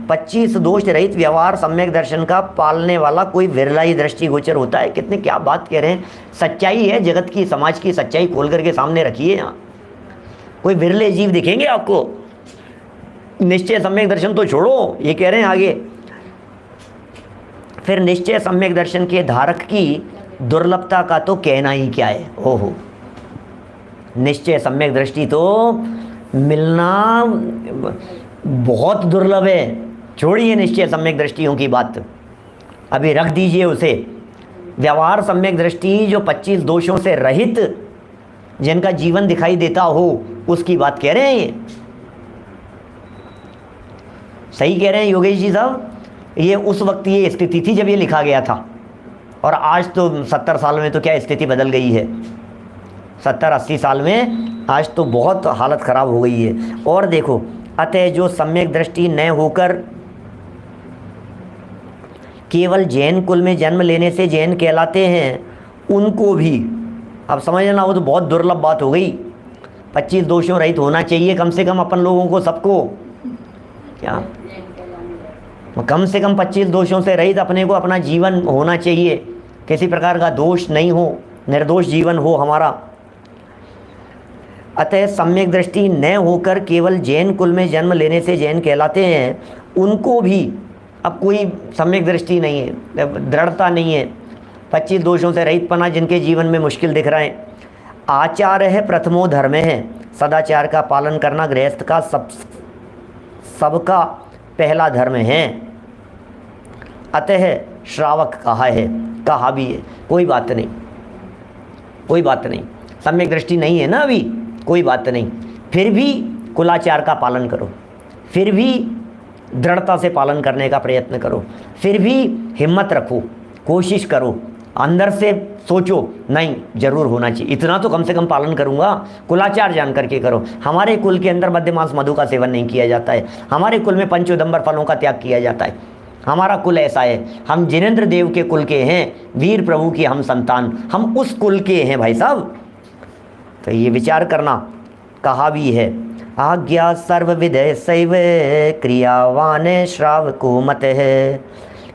25 दोष रहित व्यवहार सम्यक दर्शन का पालने वाला कोई विरला ही दृष्टिगोचर होता है। कितने क्या बात कह रहे हैं, सच्चाई है, जगत की समाज की सच्चाई खोल करके सामने रखिए। यहाँ कोई विरले जीव दिखेंगे आपको। निश्चय सम्यक दर्शन तो छोड़ो, ये कह रहे हैं आगे, फिर निश्चय सम्यक दर्शन के धारक की दुर्लभता का तो कहना ही क्या है। ओहो, निश्चय सम्यक दृष्टि तो मिलना बहुत दुर्लभ है। छोड़िए निश्चय सम्यक दृष्टियों की बात, अभी रख दीजिए उसे। व्यवहार सम्यक दृष्टि जो 25 दोषों से रहित जिनका जीवन दिखाई देता हो, उसकी बात कह रहे हैं ये। सही कह रहे हैं योगेश जी साहब। ये उस वक्त ये स्थिति थी जब ये लिखा गया था, और आज तो 70 साल में तो क्या स्थिति बदल गई है। 70-80 साल में आज तो बहुत हालत ख़राब हो गई है। और देखो, अतः जो सम्यक दृष्टि न होकर केवल जैन कुल में जन्म लेने से जैन कहलाते हैं, उनको भी अब समझ लेना, वो तो बहुत दुर्लभ बात हो गई। 25 दोषों रहित होना चाहिए कम से कम अपन लोगों को, सबको। क्या कम से कम 25 दोषों से रहित अपने को अपना जीवन होना चाहिए, किसी प्रकार का दोष नहीं हो, निर्दोष जीवन हो हमारा। अतः सम्यक दृष्टि न होकर केवल जैन कुल में जन्म लेने से जैन कहलाते हैं, उनको भी अब कोई सम्यक दृष्टि नहीं है, दृढ़ता नहीं है, 25 दोषों से रहित पना जिनके जीवन में मुश्किल दिख रहा है। आचार है प्रथमो धर्म है, सदाचार का पालन करना गृहस्थ का सबका पहला धर्म है। अतः श्रावक कहा है, कहा भी है, कोई बात नहीं, कोई बात नहीं, सम्यक दृष्टि नहीं है ना अभी, कोई बात नहीं, फिर भी कुलाचार का पालन करो, फिर भी दृढ़ता से पालन करने का प्रयत्न करो, फिर भी हिम्मत रखो, कोशिश करो, अंदर से सोचो नहीं जरूर होना चाहिए, इतना तो कम से कम पालन करूंगा, कुलाचार जान करके करो। हमारे कुल के अंदर मद्य मांस मधु का सेवन नहीं किया जाता है, हमारे कुल में पंचोदंबर फलों का त्याग किया जाता है, हमारा कुल ऐसा है, हम जिनेंद्र देव के कुल के हैं, वीर प्रभु की हम संतान, हम उस कुल के हैं भाई साहब। तो ये विचार करना, कहा भी है, आज्ञा सर्वविद शैव क्रियावान श्रावको मत है,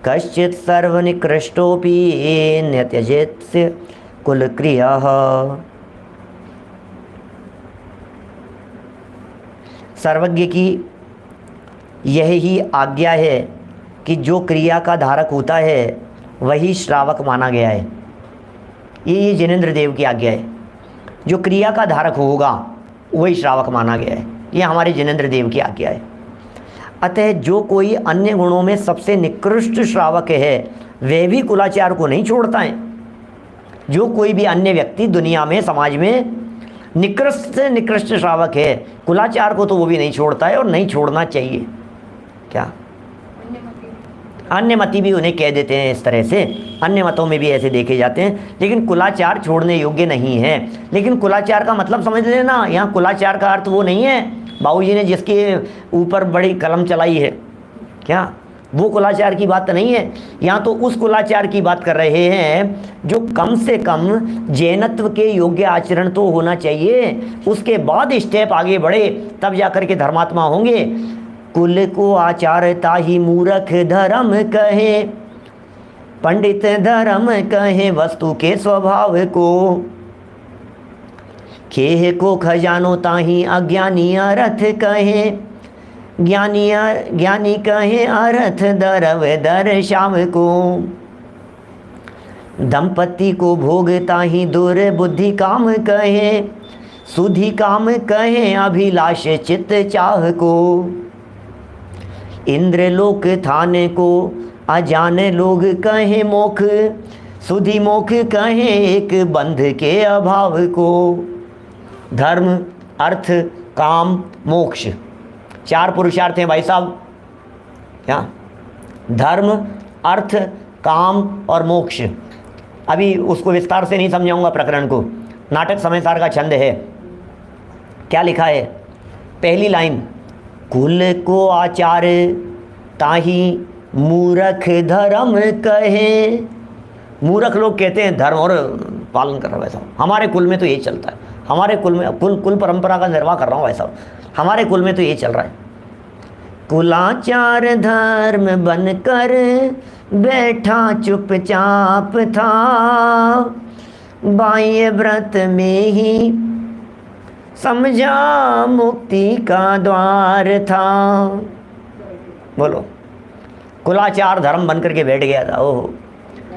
कश्चित सर्वनिकृष्टोपि न त्यजेत् कुल क्रिया। सर्वज्ञ की यह ही आज्ञा है कि जो क्रिया का धारक होता है वही श्रावक माना गया है। ये जिनेंद्र देव की आज्ञा है, जो क्रिया का धारक होगा वही श्रावक माना गया है, ये हमारे जिनेंद्र देव की आज्ञा है। अतः जो कोई अन्य गुणों में सबसे निकृष्ट श्रावक है वह भी कुलाचार को नहीं छोड़ता है। जो कोई भी अन्य व्यक्ति दुनिया में समाज में निकृष्ट से निकृष्ट श्रावक है, कुलाचार को तो वो भी नहीं छोड़ता है, और नहीं छोड़ना चाहिए। क्या अन्य मती भी उन्हें कह देते हैं इस तरह से, अन्य मतों में भी ऐसे देखे जाते हैं, लेकिन कुलाचार छोड़ने योग्य नहीं है। लेकिन कुलाचार का मतलब समझ लेना, यहाँ कुलाचार का अर्थ वो नहीं है बाबूजी ने जिसके ऊपर बड़ी कलम चलाई है, क्या वो कुलाचार की बात नहीं है। यहाँ तो उस कुलाचार की बात कर रहे हैं जो कम से कम जैनत्व के योग्य आचरण तो होना चाहिए, उसके बाद स्टेप आगे बढ़े तब जाकर के धर्मात्मा होंगे। कुल को आचारता ही मूर्ख धर्म कहे, पंडित धर्म कहे वस्तु के स्वभाव को, खेह को खजानो ताही अज्ञानी अर्थ कहे, ज्ञानी कहे अर्थ दरव दर्शाव को, दंपति को भोगता ही दुर्बुद्धि काम कहे, सुधि काम कहे अभिलाष चित्त चाह को, इंद्रलोक थाने को अजाने लोग कहे मोख, सुधि मोख कहे एक बंध के अभाव को। धर्म, अर्थ, काम, मोक्ष, 4 पुरुषार्थ हैं भाई साहब। क्या धर्म, अर्थ, काम और मोक्ष। अभी उसको विस्तार से नहीं समझाऊंगा प्रकरण को। नाटक समय सार का छंद है। क्या लिखा है? पहली लाइन, कुल को आचार ताही मूरख धर्म कहे। मूर्ख लोग कहते हैं धर्म और पालन कर रहा हूँ वैसा, हमारे कुल में तो यही चलता है, हमारे कुल में कुल परंपरा का निर्वाह कर रहा हूँ वैसा, हमारे कुल में तो यही चल रहा है। कुलाचार धर्म बनकर बैठा चुपचाप था, बाह्य व्रत में ही समझा मुक्ति का द्वार था। बोलो, कुलाचार धर्म बनकर के बैठ गया था। ओहो,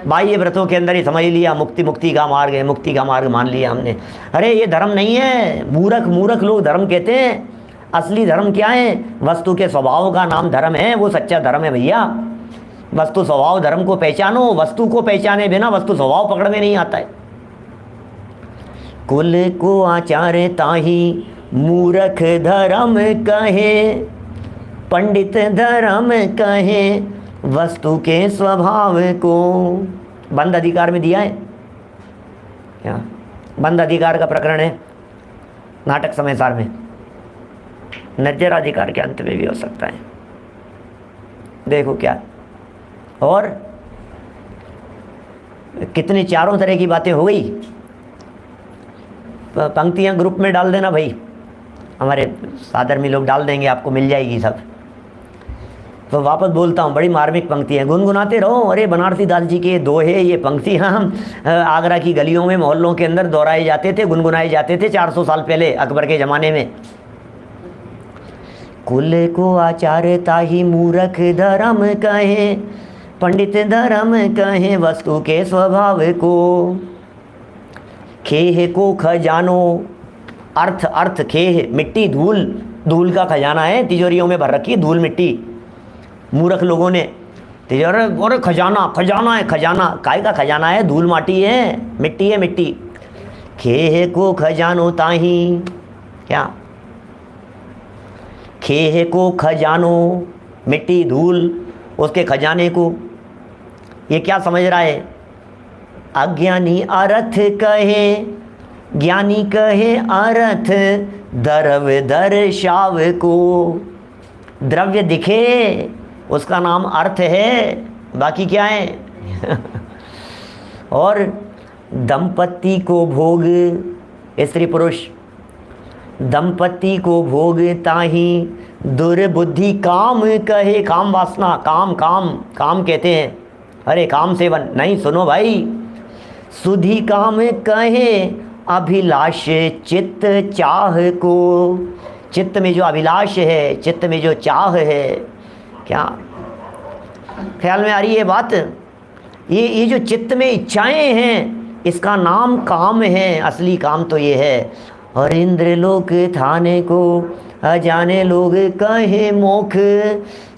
बाह्य व्रतों के अंदर ही समझ लिया मुक्ति का मार्ग है, मुक्ति का मार्ग मान लिया हमने। अरे ये धर्म नहीं है। मूर्ख लोग धर्म कहते हैं। असली धर्म क्या है? वस्तु के स्वभाव का नाम धर्म है, वो सच्चा धर्म है भैया। वस्तु स्वभाव धर्म को पहचानो, वस्तु को पहचाने बिना वस्तु स्वभाव पकड़ में नहीं आता है। कुल को आचार ताही मूर्ख धर्म कहे, पंडित धर्म कहे वस्तु के स्वभाव को। बंद अधिकार में दिया है क्या? बंद अधिकार का प्रकरण है नाटक समय सार में। नजर अधिकार के अंत में भी हो सकता है। देखो क्या, और कितने चारों तरह की बातें हो गई। पंक्तियां ग्रुप में डाल देना भाई, हमारे साधर्मी लोग डाल देंगे, आपको मिल जाएगी सब। तो वापस बोलता हूँ, बड़ी मार्मिक पंक्ति है, गुनगुनाते रहो। अरे बनारसी दास जी के दोहे, ये पंक्ति हम आगरा की गलियों में मोहल्लों के अंदर दोहराए जाते थे, गुनगुनाए जाते थे 400 साल पहले अकबर के ज़माने में। कुल को आचार ताही मूर्ख धर्म कहे, पंडित धर्म कहे वस्तु के स्वभाव को। खेह को खजानो, अर्थ खेह मिट्टी, धूल का खजाना है, तिजोरियों में भर रखी धूल मिट्टी। मूर्ख लोगों ने तिजोरी, और खजाना है, खजाना काय का खजाना है? धूल माटी है, मिट्टी है, मिट्टी। खेह को खजानो ताही, क्या? खेह को खजानो, मिट्टी धूल, उसके खजाने को। ये क्या समझ रहा है? अज्ञानी अर्थ कहे, ज्ञानी कहे अर्थ, द्रव्य दर्शाव को। द्रव्य दिखे उसका नाम अर्थ है, बाकी क्या है? और दंपत्ति को भोग, स्त्री पुरुष, दंपत्ति को भोग ताही दुर्बुद्धि काम कहे। काम वासना, काम कहते हैं। अरे काम सेवन नहीं, सुनो भाई, सुधि काम कहे अभिलाष चित्त चाह को। चित्त में जो अभिलाष है, चित्त में जो चाह है, क्या ख्याल में आ रही है बात? ये जो चित्त में इच्छाएं हैं, इसका नाम काम है। असली काम तो ये है। और इंद्रलोक थाने को अजाने लोग कहे मोख,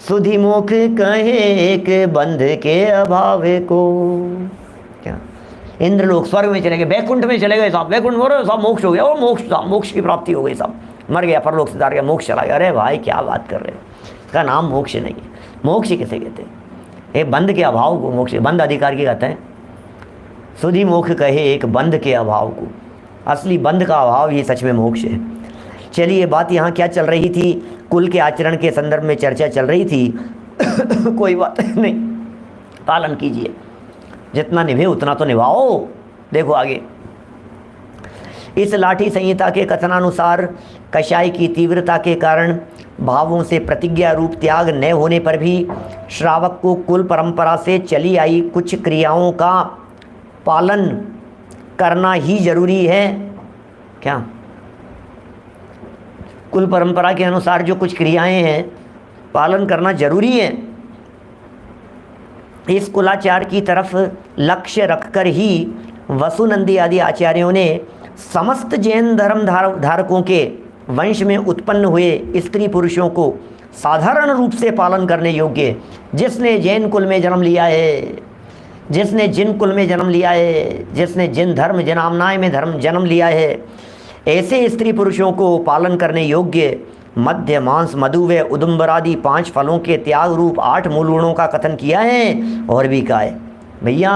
सुधि मोख कहे एक बंध के अभाव को। क्या इंद्रलोक, स्वर्ग में चले गए, वैकुंठ में चले गए साहब, वैकुंठ में सब मोक्ष हो गया, और मोक्ष की प्राप्ति हो गई साहब, मर गया, परलोक से उतार गया, मोक्ष चला गया। अरे भाई क्या बात कर रहे हो? इसका नाम मोक्ष नहीं है। मोक्ष किसे कहते हैं? एक बंध के अभाव को मोक्ष, बंध अधिकार की कहते हैं। सुधि मोक्ष कहे एक बंध के अभाव को। असली बंध का अभाव ही सच में मोक्ष है। चलिए, बात यहाँ क्या चल रही थी? कुल के आचरण के संदर्भ में चर्चा चल रही थी। कोई बात नहीं, पालन कीजिए, जितना निभे उतना तो निभाओ। देखो आगे, इस लाठी संहिता के कथनानुसार कषाय की तीव्रता के कारण भावों से प्रतिज्ञा रूप त्याग न होने पर भी श्रावक को कुल परंपरा से चली आई कुछ क्रियाओं का पालन करना ही जरूरी है। क्या? कुल परंपरा के अनुसार जो कुछ क्रियाएं हैं, पालन करना जरूरी है। इस कुलाचार की तरफ लक्ष्य रखकर ही वसुनंदी आदि आचार्यों ने समस्त जैन धर्म धारकों के वंश में उत्पन्न हुए स्त्री पुरुषों को साधारण रूप से पालन करने योग्य, जिसने जैन कुल में जन्म लिया है, जिसने जिन कुल में जन्म लिया है, जिसने जिन धर्म जनामनाय में जन्म लिया है, ऐसे स्त्री पुरुषों को पालन करने योग्य मध्य मांस मधु व उदुम्बरादि 5 फलों के त्याग रूप 8 मूल गुणों का कथन किया है। और भी कहा है भैया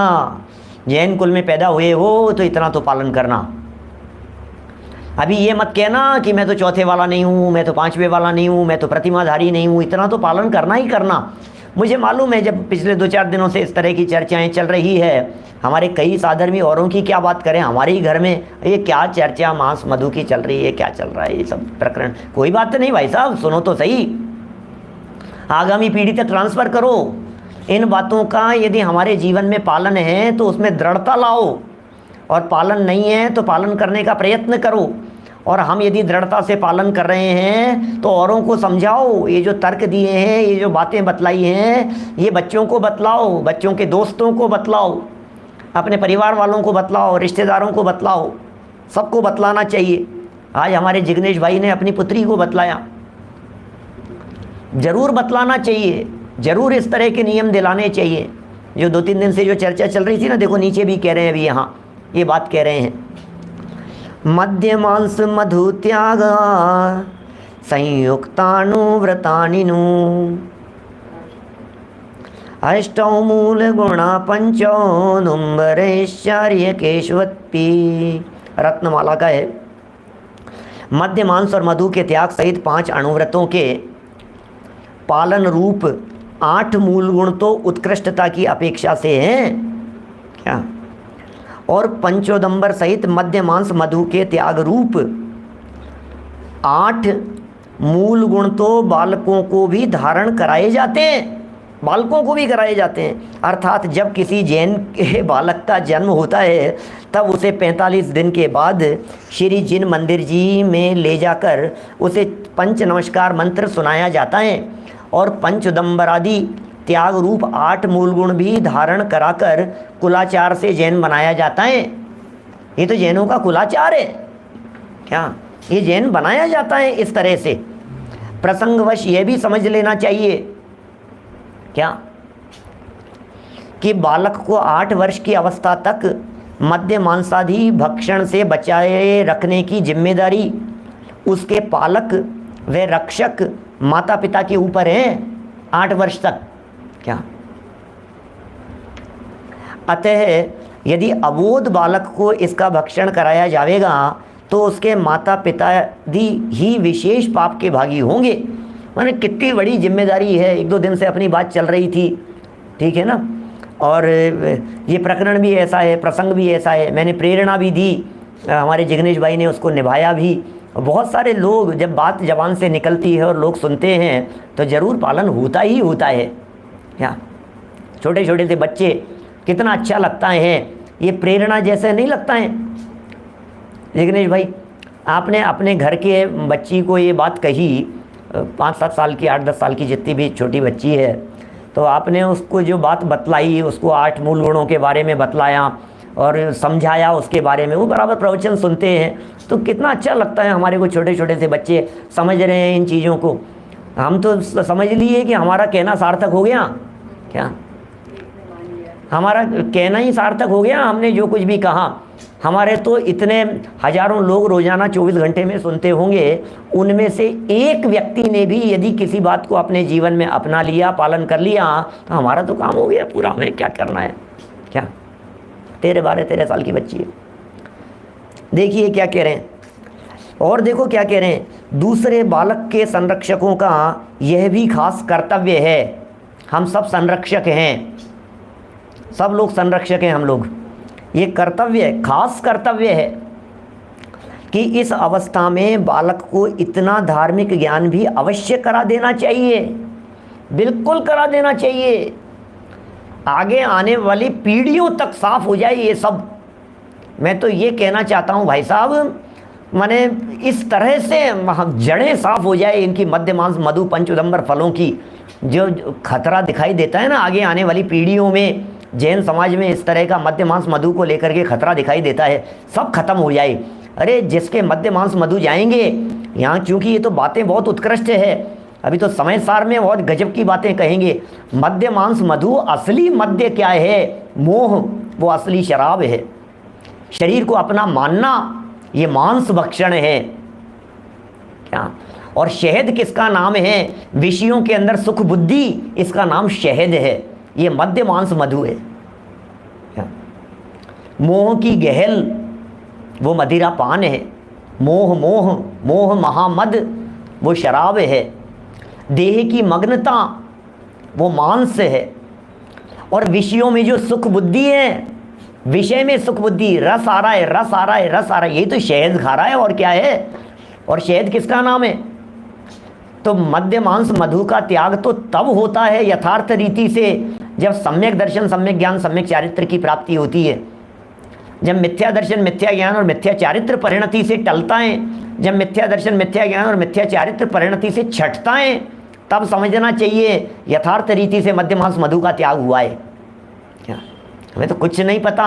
जैन कुल में पैदा हुए हो तो इतना तो पालन करना। अभी ये मत कहना कि मैं तो चौथे वाला नहीं हूँ, मैं तो 5वें वाला नहीं हूँ, मैं तो प्रतिमाधारी नहीं हूँ। इतना तो पालन करना ही करना। मुझे मालूम है जब पिछले 2-4 दिनों से इस तरह की चर्चाएं चल रही है, हमारे कई साधर्मी औरों की क्या बात करें, हमारे ही घर में ये क्या चर्चा मांस मधु की चल रही है, क्या चल रहा है ये सब प्रकरण। कोई बात नहीं भाई साहब, सुनो तो सही, आगामी पीढ़ी तक ट्रांसफ़र करो इन बातों का। यदि हमारे जीवन में पालन है तो उसमें दृढ़ता लाओ, और पालन नहीं है तो पालन करने का प्रयत्न करो। और हम यदि दृढ़ता से पालन कर रहे हैं तो औरों को समझाओ। ये जो तर्क दिए हैं, ये जो बातें बतलाई हैं, ये बच्चों को बतलाओ, बच्चों के दोस्तों को बतलाओ, अपने परिवार वालों को बतलाओ, रिश्तेदारों को बतलाओ, सबको बतलाना चाहिए। आज हमारे जिग्नेश भाई ने अपनी पुत्री को बतलाया, ज़रूर बतलाना चाहिए, ज़रूर इस तरह के नियम दिलाने चाहिए। जो 2-3 दिन से जो चर्चा चल रही थी ना, देखो नीचे भी कह रहे हैं, अभी यहाँ ये बात कह रहे हैं, मध्य मांस मधु त्याग संयुक्तानुव्रतानिनु अष्टौ मूल गुणा पंचो दुम्बरेश्चर्य केशवत्पी। रत्नमाला का है, मध्य मांस और मधु के त्याग सहित 5 अणुव्रतों के पालन रूप 8 मूल गुण तो उत्कृष्टता की अपेक्षा से हैं क्या, और पंचोदंबर सहित मध्य मांस मधु के त्याग रूप 8 मूल गुण तो बालकों को भी धारण कराए जाते हैं, बालकों को भी कराए जाते हैं। अर्थात जब किसी जैन के बालक का जन्म होता है तब उसे 45 दिन के बाद श्री जिन मंदिर जी में ले जाकर उसे पंच नमस्कार मंत्र सुनाया जाता है, और पंचोदंबरादि त्याग रूप 8 मूल गुण भी धारण कराकर कुलाचार से जैन बनाया जाता है। ये तो जैनों का कुलाचार है क्या, ये जैन बनाया जाता है इस तरह से। प्रसंगवश ये भी समझ लेना चाहिए क्या कि बालक को 8 वर्ष की अवस्था तक मद्य मांसादि भक्षण से बचाए रखने की जिम्मेदारी उसके पालक व रक्षक माता पिता के ऊपर है 8 वर्ष तक क्या। अतः यदि अबोध बालक को इसका भक्षण कराया जाएगा तो उसके माता पिता ही विशेष पाप के भागी होंगे। माने कितनी बड़ी जिम्मेदारी है। 1-2 दिन से अपनी बात चल रही थी, ठीक है ना, और ये प्रकरण भी ऐसा है, प्रसंग भी ऐसा है। मैंने प्रेरणा भी दी, हमारे जिग्नेश भाई ने उसको निभाया भी। बहुत सारे लोग जब बात जबान से निकलती है और लोग सुनते हैं तो ज़रूर पालन होता ही होता है क्या। छोटे छोटे से बच्चे कितना अच्छा लगता है, ये प्रेरणा जैसे नहीं लगता है। जिग्नेश भाई आपने अपने घर के बच्ची को ये बात कही, 5-7 साल की, 8-10 साल की जितनी भी छोटी बच्ची है, तो आपने उसको जो बात बतलाई, उसको 8 मूल गुणों के बारे में बतलाया और समझाया उसके बारे में। वो बराबर प्रवचन सुनते हैं तो कितना अच्छा लगता है हमारे को। छोटे छोटे से बच्चे समझ रहे हैं इन चीज़ों को। हम तो समझ लिए कि हमारा कहना सार्थक हो गया क्या, हमारा कहना ही सार्थक हो गया। हमने जो कुछ भी कहा, हमारे तो इतने हजारों लोग रोज़ाना 24 घंटे में सुनते होंगे, उनमें से एक व्यक्ति ने भी यदि किसी बात को अपने जीवन में अपना लिया, पालन कर लिया, तो हमारा तो काम हो गया पूरा। हमें क्या करना है क्या। 13 साल की बच्ची है, देखिए क्या कह रहे हैं। और देखो क्या कह रहे हैं, दूसरे बालक के संरक्षकों का यह भी खास कर्तव्य है। हम सब संरक्षक हैं, सब लोग संरक्षक हैं हम लोग। ये कर्तव्य, खास कर्तव्य है कि इस अवस्था में बालक को इतना धार्मिक ज्ञान भी अवश्य करा देना चाहिए, बिल्कुल करा देना चाहिए। आगे आने वाली पीढ़ियों तक साफ हो जाए ये सब। मैं तो ये कहना चाहता हूँ भाई साहब, माने इस तरह से जड़ें साफ हो जाए इनकी मध्य मांस मधु पंचोदंबर फलों की। जो खतरा दिखाई देता है ना आगे आने वाली पीढ़ियों में, जैन समाज में इस तरह का मध्य मांस मधु को लेकर के खतरा दिखाई देता है, सब खत्म हो जाए। अरे जिसके मध्य मांस मधु जाएंगे, यहाँ चूँकि ये तो बातें बहुत उत्कृष्ट है, अभी तो समय सार में बहुत गजब की बातें कहेंगे। मध्य मांस मधु, असली मध्य क्या है, मोह, वो असली शराब है। शरीर को अपना मानना ये मांस भक्षण है क्या। और शहद किसका नाम है? विषयों के अंदर सुख बुद्धि, इसका नाम शहद है। ये मध्य मांस मधु है। मोह की गहल वो मदिरा पान है। मोह मोह मोह महामद वो शराब है। देह की मग्नता वो मांस है। और विषयों में जो सुख बुद्धि है, विषय में सुख बुद्धि, रस आ रहा है, रस आ रहा है, रस आ रहा है, यही तो शहद खा रहा है और क्या है। और शहद किसका नाम है? तो मध्य मांस मधु का त्याग तो तब होता है यथार्थ रीति से, जब सम्यक दर्शन, सम्यक ज्ञान, सम्यक चारित्र की प्राप्ति होती है। जब मिथ्या दर्शन, मिथ्या ज्ञान और मिथ्या चारित्र परिणति से टलता है, जब मिथ्या दर्शन, मिथ्या ज्ञान और मिथ्या चारित्र परिणति से छटता है, तब समझना चाहिए यथार्थ रीति से मध्य मांस मधु का त्याग हुआ है। क्या हमें तो कुछ नहीं पता,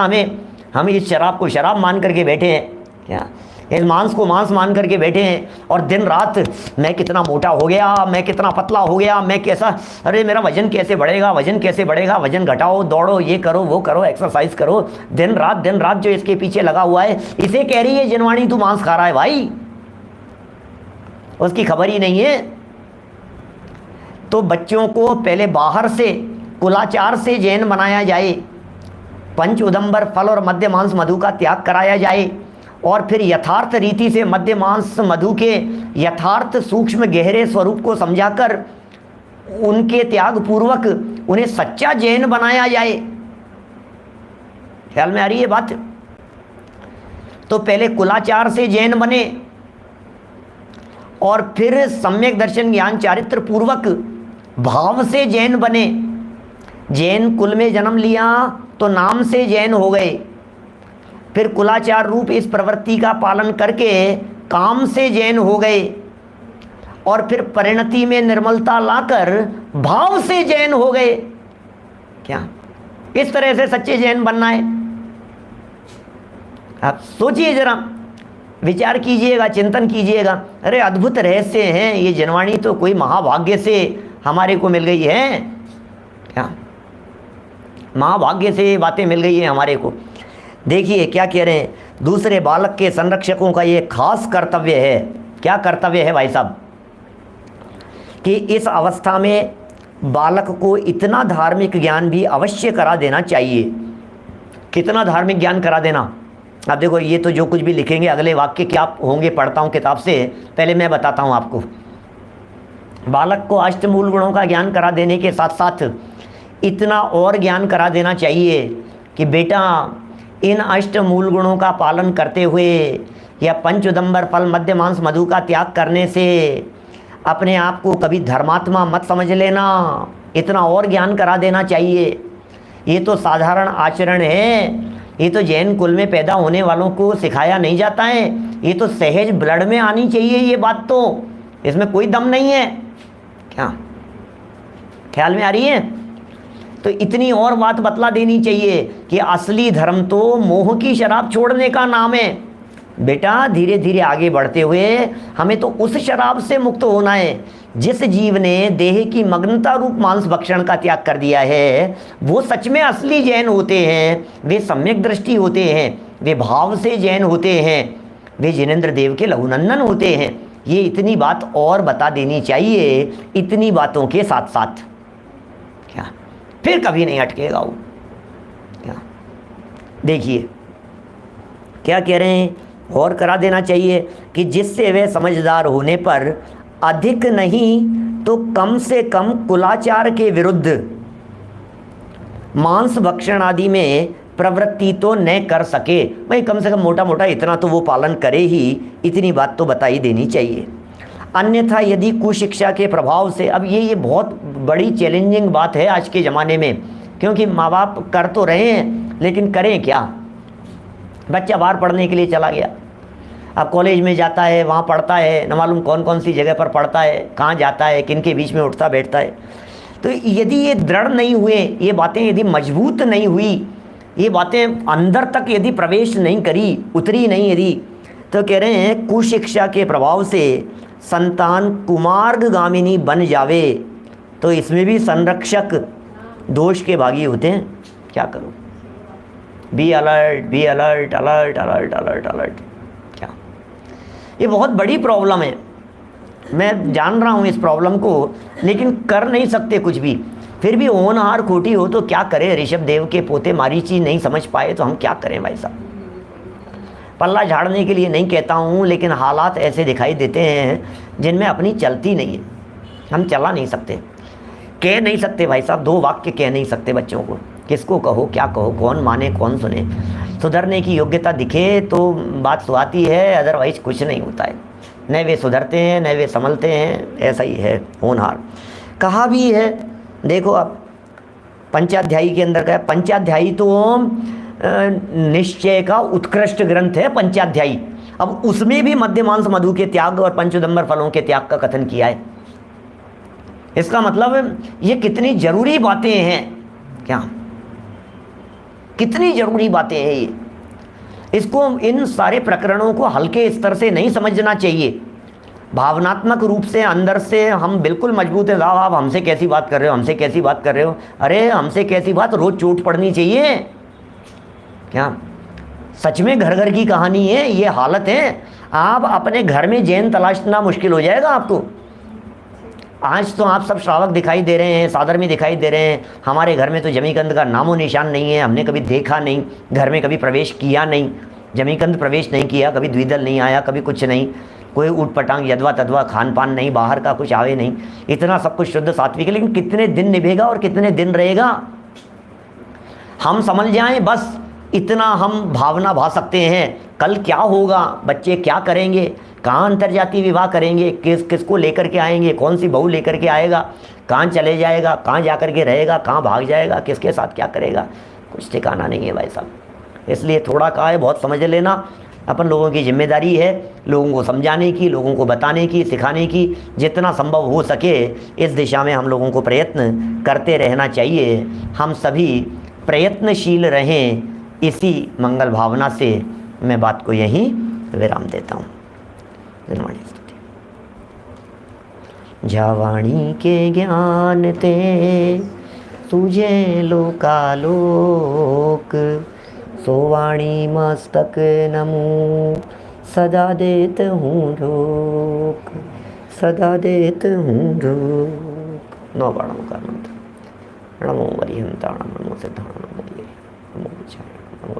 हम इस शराब को शराब मान करके बैठे हैं, क्या इस मांस को मांस मान करके बैठे हैं, और दिन रात मैं कितना मोटा हो गया, मैं कितना पतला हो गया, मैं कैसा, अरे मेरा वजन कैसे बढ़ेगा, वजन कैसे बढ़ेगा, वजन घटाओ, दौड़ो, ये करो, वो करो, एक्सरसाइज करो, दिन रात जो इसके पीछे लगा हुआ है, इसे कह रही है जिनवाणी तू मांस खा रहा है भाई, उसकी खबर ही नहीं है। तो बच्चों को पहले बाहर से कुलाचार से जैन बनाया जाए, पंच उदंबर फल और मध्य मांस मधु का त्याग कराया जाए, और फिर यथार्थ रीति से मध्य मांस मधु के यथार्थ सूक्ष्म गहरे स्वरूप को समझाकर उनके त्याग पूर्वक उन्हें सच्चा जैन बनाया जाए। ख्याल में आ रही है बात? तो पहले कुलाचार से जैन बने और फिर सम्यक दर्शन ज्ञान चारित्र पूर्वक भाव से जैन बने। जैन कुल में जन्म लिया तो नाम से जैन हो गए, फिर कुलाचार रूप इस प्रवृत्ति का पालन करके काम से जैन हो गए, और फिर परिणति में निर्मलता लाकर भाव से जैन हो गए। क्या इस तरह से सच्चे जैन बनना है? आप सोचिए जरा, विचार कीजिएगा, चिंतन कीजिएगा। अरे अद्भुत रहस्य हैं ये। जनवाणी तो कोई महाभाग्य से हमारे को मिल गई है, क्या महाभाग्य से ये बातें मिल गई है हमारे को। देखिए क्या कह रहे हैं, दूसरे बालक के संरक्षकों का ये खास कर्तव्य है। क्या कर्तव्य है भाई साहब? कि इस अवस्था में बालक को इतना धार्मिक ज्ञान भी अवश्य करा देना चाहिए। कितना धार्मिक ज्ञान करा देना? अब देखो, ये तो जो कुछ भी लिखेंगे अगले वाक्य क्या होंगे, पढ़ता हूँ किताब से, पहले मैं बताता हूँ आपको। बालक को अष्टमूल गुणों का ज्ञान करा देने के साथ साथ इतना और ज्ञान करा देना चाहिए कि बेटा इन अष्टमूल गुणों का पालन करते हुए या पंचउदंबर फल मध्य मांस मधु का त्याग करने से अपने आप को कभी धर्मात्मा मत समझ लेना। इतना और ज्ञान करा देना चाहिए। ये तो साधारण आचरण है, ये तो जैन कुल में पैदा होने वालों को सिखाया नहीं जाता है, ये तो सहज ब्लड में आनी चाहिए ये बात, तो इसमें कोई दम नहीं है। क्या ख्याल में आ रही है? तो इतनी और बात बतला देनी चाहिए कि असली धर्म तो मोह की शराब छोड़ने का नाम है। बेटा धीरे धीरे आगे बढ़ते हुए हमें तो उस शराब से मुक्त होना है। जिस जीव ने देह की मग्नता रूप मांस भक्षण का त्याग कर दिया है, वो सच में असली जैन होते हैं, वे सम्यक दृष्टि होते हैं, वे भाव से जैन होते हैं, वे जिनेंद्र देव के लघुनंदन होते हैं। ये इतनी बात और बता देनी चाहिए। इतनी बातों के साथ साथ क्या फिर कभी नहीं अटकेगा वो। क्या देखिए क्या कह रहे हैं, और करा देना चाहिए कि जिससे वे समझदार होने पर अधिक नहीं तो कम से कम कुलाचार के विरुद्ध मांस भक्षण आदि में प्रवृत्ति तो न कर सके। भाई कम से कम मोटा मोटा इतना तो वो पालन करे ही, इतनी बात तो बता ही देनी चाहिए। अन्यथा यदि कुशिक्षा के प्रभाव से, अब ये बहुत बड़ी चैलेंजिंग बात है आज के ज़माने में, क्योंकि माँ बाप कर तो रहे हैं लेकिन करें क्या। बच्चा बाहर पढ़ने के लिए चला गया, अब कॉलेज में जाता है, वहाँ पढ़ता है, न मालूम कौन कौन सी जगह पर पढ़ता है, कहाँ जाता है, किन के बीच में उठता बैठता है। तो यदि ये दृढ़ नहीं हुए, ये बातें यदि मजबूत नहीं हुई, ये बातें अंदर तक यदि प्रवेश नहीं करी, उतरी नहीं यदि, तो कह रहे हैं कुशिक्षा के प्रभाव से संतान कुमार्गगामिनी बन जावे तो इसमें भी संरक्षक दोष के भागी होते हैं। क्या करो, be alert, be alert, alert alert alert alert. क्या ये बहुत बड़ी प्रॉब्लम है। मैं जान रहा हूँ इस प्रॉब्लम को, लेकिन कर नहीं सकते कुछ भी। फिर भी होनहार खोटी हो तो क्या करें, ऋषभ देव के पोते मारीची नहीं समझ पाए तो हम क्या करें भाई साहब। पल्ला झाड़ने के लिए नहीं कहता हूँ, लेकिन हालात ऐसे दिखाई देते हैं जिनमें अपनी चलती नहीं है, हम चला नहीं सकते, कह नहीं सकते भाई साहब, 2 वाक्य कह नहीं सकते बच्चों को, किसको कहो क्या कहो, कौन माने कौन सुने। सुधरने की योग्यता दिखे तो बात सुहाती है, अदरवाइज कुछ नहीं होता है। न वे सुधरते हैं न वे संभलते हैं, ऐसा ही है होनहार। कहा भी है, देखो आप पंचाध्यायी के अंदर का, पंचाध्यायी तो निश्चय का उत्कृष्ट ग्रंथ है पंचाध्यायी। अब उसमें भी मध्य मांस मधु के त्याग और पंचोदंबर फलों के त्याग का कथन किया है। इसका मतलब ये कितनी जरूरी बातें हैं, क्या कितनी जरूरी बातें हैं ये। इसको, इन सारे प्रकरणों को हल्के स्तर से नहीं समझना चाहिए, भावनात्मक रूप से अंदर से हम बिल्कुल मजबूत है। साहब आप हमसे कैसी बात कर रहे हो, हमसे कैसी बात कर रहे हो, अरे हमसे कैसी बात, रोज चोट पड़नी चाहिए क्या। सच में घर घर की कहानी है, ये हालत है। आप अपने घर में जैन तलाशना मुश्किल हो जाएगा आपको। आज तो आप सब श्रावक दिखाई दे रहे हैं, सादर में दिखाई दे रहे हैं, हमारे घर में तो जमीकंद का नामो निशान नहीं है, हमने कभी देखा नहीं, घर में कभी प्रवेश किया नहीं, जमीकंद प्रवेश नहीं किया, कभी द्विदल नहीं आया, कभी कुछ नहीं, कोई ऊट पटांग यदवा तदवा खान पान नहीं, बाहर का कुछ आवे नहीं, इतना सब कुछ शुद्ध सात्विक है। लेकिन कितने दिन निभेगा और कितने दिन रहेगा, हम समझ जाएं बस इतना हम भावना भा सकते हैं। कल क्या होगा, बच्चे क्या करेंगे, कहाँ अंतर्जातीय विवाह करेंगे, किसको लेकर के आएंगे, कौन सी बहू लेकर के आएगा, कहाँ चले जाएगा, कहाँ जा कर के रहेगा, कहाँ भाग जाएगा, किसके साथ क्या करेगा, कुछ ठिकाना नहीं है भाई साहब। इसलिए थोड़ा कहा है बहुत समझ लेना, अपन लोगों की जिम्मेदारी है लोगों को समझाने की, लोगों को बताने की, सिखाने की। जितना संभव हो सके इस दिशा में हम लोगों को प्रयत्न करते रहना चाहिए। हम सभी प्रयत्नशील रहें, इसी मंगल भावना से मैं बात को यहीं विराम देता हूँ। जावाणी के ज्ञान ते तुझे लोकालोक, सोवाणी मस्तक नमो सदा देत हूँ रोक, सदा देत हूँ रोक। 9 बाणों का मंत्र। नमो वरिहंताणं नमो सिद्धाणं नमो ये नमो विचारणं नमो